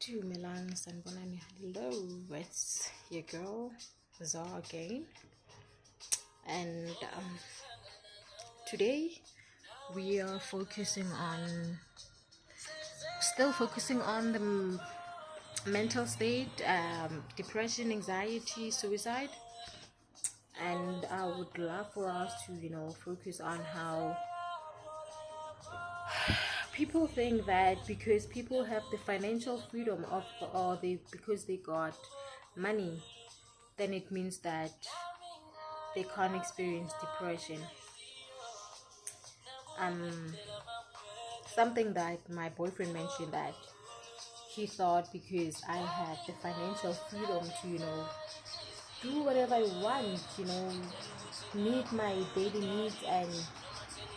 Dumelang sanibonani. Hello, it's your girl Zara again, and today we are still focusing on the mental state, depression, anxiety, suicide, and I would love for us to focus on how people think that because people have the financial freedom because they got money, then it means that they can't experience depression. um Something that my boyfriend mentioned, that he thought because I had the financial freedom to do whatever I want, meet my daily needs and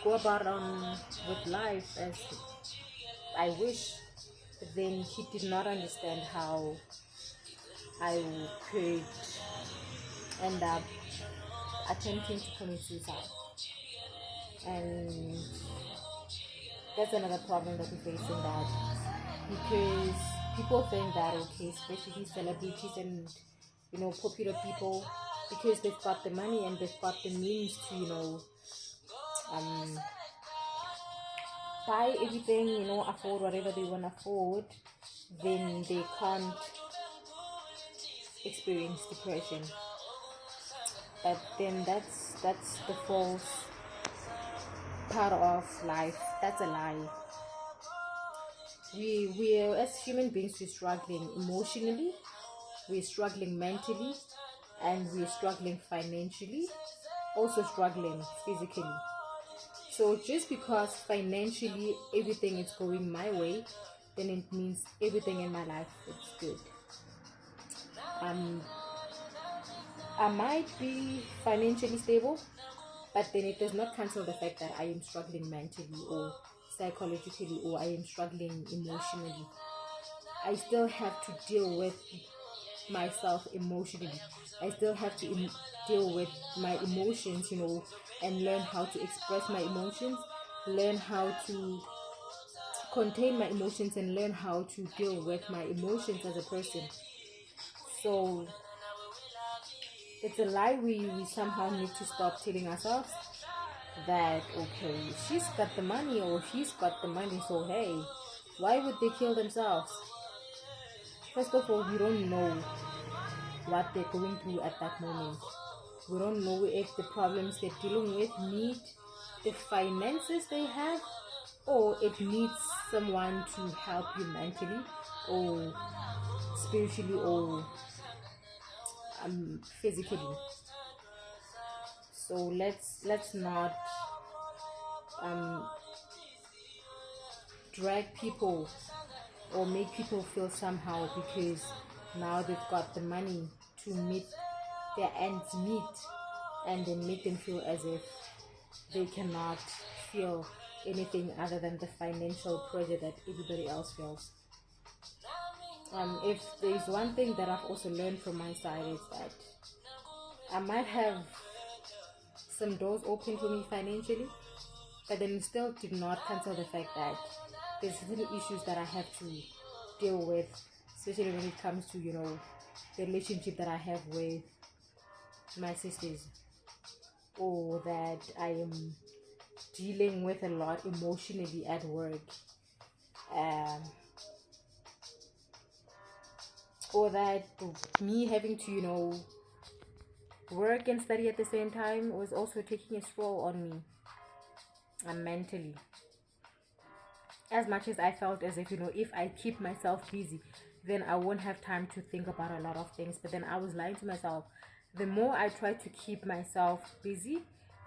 go about on with life as I wish, then he did not understand how I could end up attempting to commit suicide. And that's another problem that we're facing, that because people think that, okay, especially celebrities and popular people, because they've got the money and they've got the means to um buy everything, afford whatever they want to afford, then they can't experience depression. But then that's the false part of life. That's a lie. We as human beings, we're struggling emotionally, we're struggling mentally, and we're struggling financially, also struggling physically. So just because financially everything is going my way, then it means everything in my life is good. I might be financially stable, but then it does not cancel the fact that I am struggling mentally or psychologically, or I am struggling emotionally. I still have to deal with myself emotionally. I still have to deal with my emotions, and learn how to express my emotions, learn how to contain my emotions, and learn how to deal with my emotions as a person. So it's a lie we somehow need to stop telling ourselves, that okay, she's got the money or he's got the money, so hey, why would they kill themselves? First of all, we don't know what they're going through at that moment. We don't know if the problems they're dealing with need the finances they have, or it needs someone to help you mentally or spiritually or physically. So let's not drag people or make people feel somehow because now they've got the money to meet their ends meet, and then make them feel as if they cannot feel anything other than the financial pressure that everybody else feels. If there's one thing that I've also learned from my side, is that I might have some doors open for me financially, but then it still did not cancel the fact that there's certain issues that I have to deal with, especially when it comes to the relationship that I have with my sisters, or that I am dealing with a lot emotionally at work, or that me having to work and study at the same time was also taking a toll on me mentally. As much as I felt as if I keep myself busy, then I won't have time to think about a lot of things. But then I was lying to myself. The more I tried to keep myself busy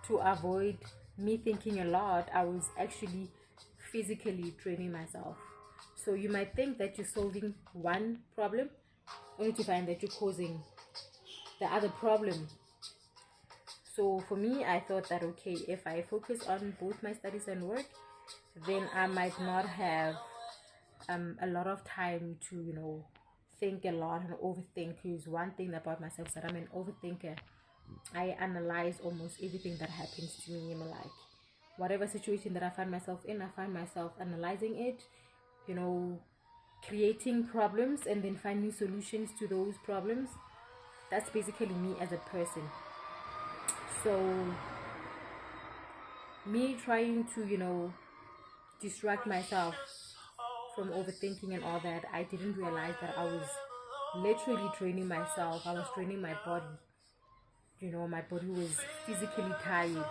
to avoid me thinking a lot, I was actually physically draining myself. So you might think that you're solving one problem, only to find that you're causing the other problem. So for me, I thought that okay, if I focus on both my studies and work, then I might not have a lot of time to think a lot and overthink. Because one thing about myself is that I'm an overthinker. I analyze almost everything that happens to me in my life. Whatever situation that I find myself in, I find myself analyzing it, creating problems and then finding solutions to those problems. That's basically me as a person. So me trying to distract myself from overthinking and all that, I didn't realize that I was literally training myself. I was training my body. My body was physically tired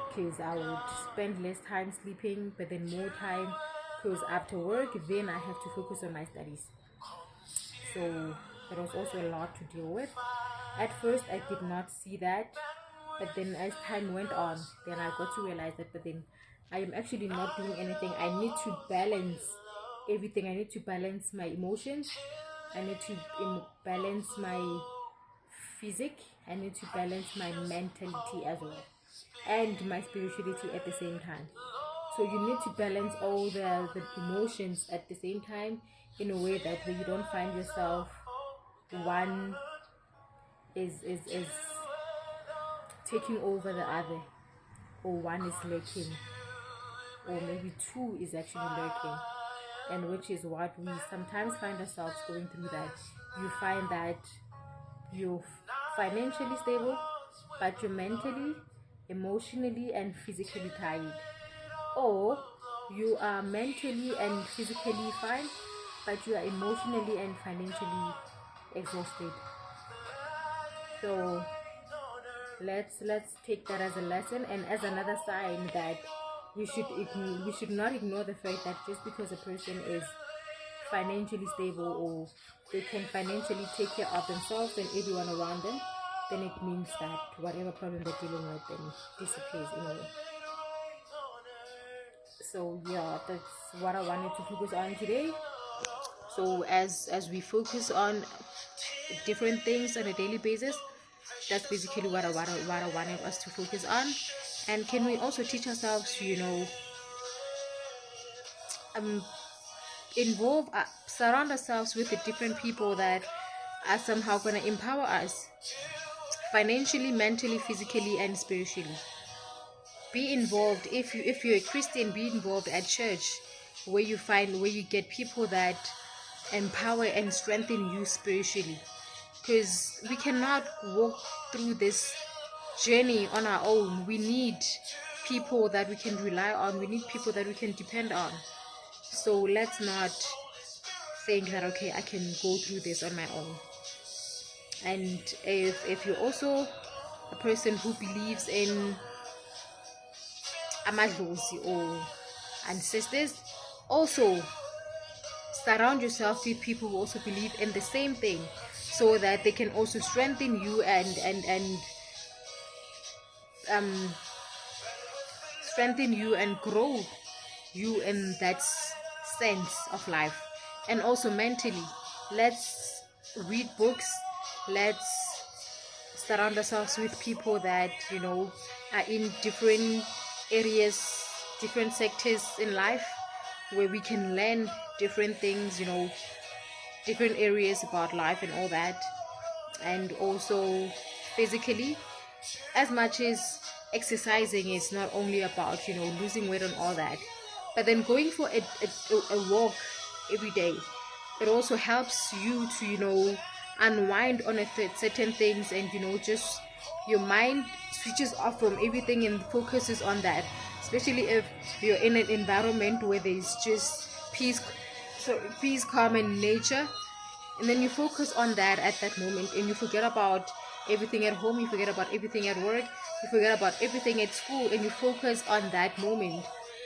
because I would spend less time sleeping, but then more time because after work, then I have to focus on my studies. So there was also a lot to deal with. At first, I did not see that, but then as time went on, then I got to realize that, but then I am actually not doing anything. I need to balance everything. I need to balance my emotions. I need to balance my physique. I need to balance my mentality as well, and my spirituality at the same time. So you need to balance all the emotions at the same time, in a way that where you don't find yourself one is taking over the other, or one is lurking, or maybe two is actually lurking, and which is what we sometimes find ourselves going through. That you find that you're financially stable, but you're mentally, emotionally, and physically tired, or you are mentally and physically fine, but you are emotionally and financially exhausted. So let's take that as a lesson and as another sign that we should not ignore the fact that just because a person is financially stable, or they can financially take care of themselves and everyone around them, then it means that whatever problem they're dealing with then disappears in a way. So yeah, that's what I wanted to focus on today. So as we focus on different things on a daily basis, that's basically what I wanted us to focus on. And can we also teach ourselves to surround ourselves with the different people that are somehow going to empower us financially, mentally, physically, and spiritually. Be involved. If you're a Christian, be involved at church, where you get people that empower and strengthen you spiritually, because we cannot walk through this journey on our own. We need people that we can rely on. We need people that we can depend on. So let's not think that, okay, I can go through this on my own. And if you're also a person who believes in amadlozi or ancestors, also surround yourself with people who also believe in the same thing, so that they can also strengthen you and strengthen you and grow you in that sense of life. And also mentally, let's read books. Let's surround ourselves with people that are in different areas, different sectors in life, where we can learn different things, different areas about life and all that. And also physically, as much as exercising is not only about losing weight and all that, but then going for a walk every day, it also helps you to unwind on certain things, and just your mind switches off from everything and focuses on that, especially if you're in an environment where there's just peace, calm, and nature. And then you focus on that at that moment, and you forget about everything at home, you forget about everything at work, you forget about everything at school, and you focus on that moment.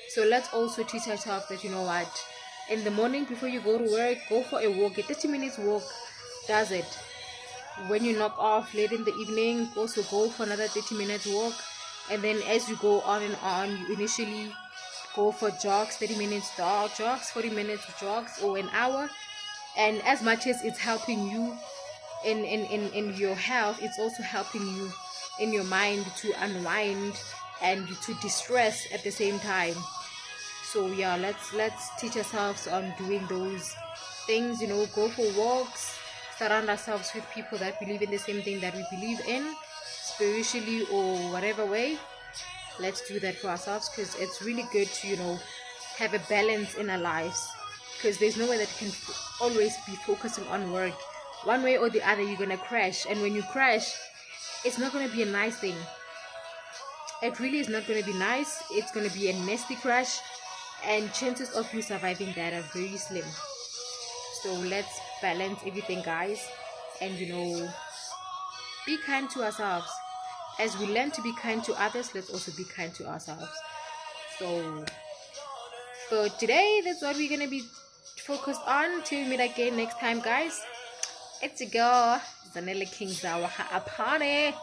So let's also teach ourselves that, what, in the morning before you go to work, go for a walk. A 30 minutes walk does it. When you knock off late in the evening, also go for another 30 minutes walk. And then as you go on and on, you initially go for jogs, 30 minutes jogs, 40 minutes jogs, or an hour. And as much as it's helping you in your health, it's also helping you in your mind to unwind and to distress at the same time. So yeah, let's teach ourselves on doing those things, go for walks, surround ourselves with people that believe in the same thing that we believe in, spiritually or whatever way. Let's do that for ourselves, because it's really good to have a balance in our lives. because there's no way that you can always be focusing on work. One way or the other, you're gonna crash, and when you crash, it's not gonna be a nice thing. It really is not gonna be nice. It's gonna be a nasty crash, and chances of you surviving that are very slim. So let's balance everything, guys, and be kind to ourselves. As we learn to be kind to others, let's also be kind to ourselves. So for today, that's what we're gonna be focused on. Till we meet again next time, guys. It's a girl, Zanele King Zawaha Apane.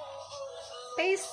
Peace.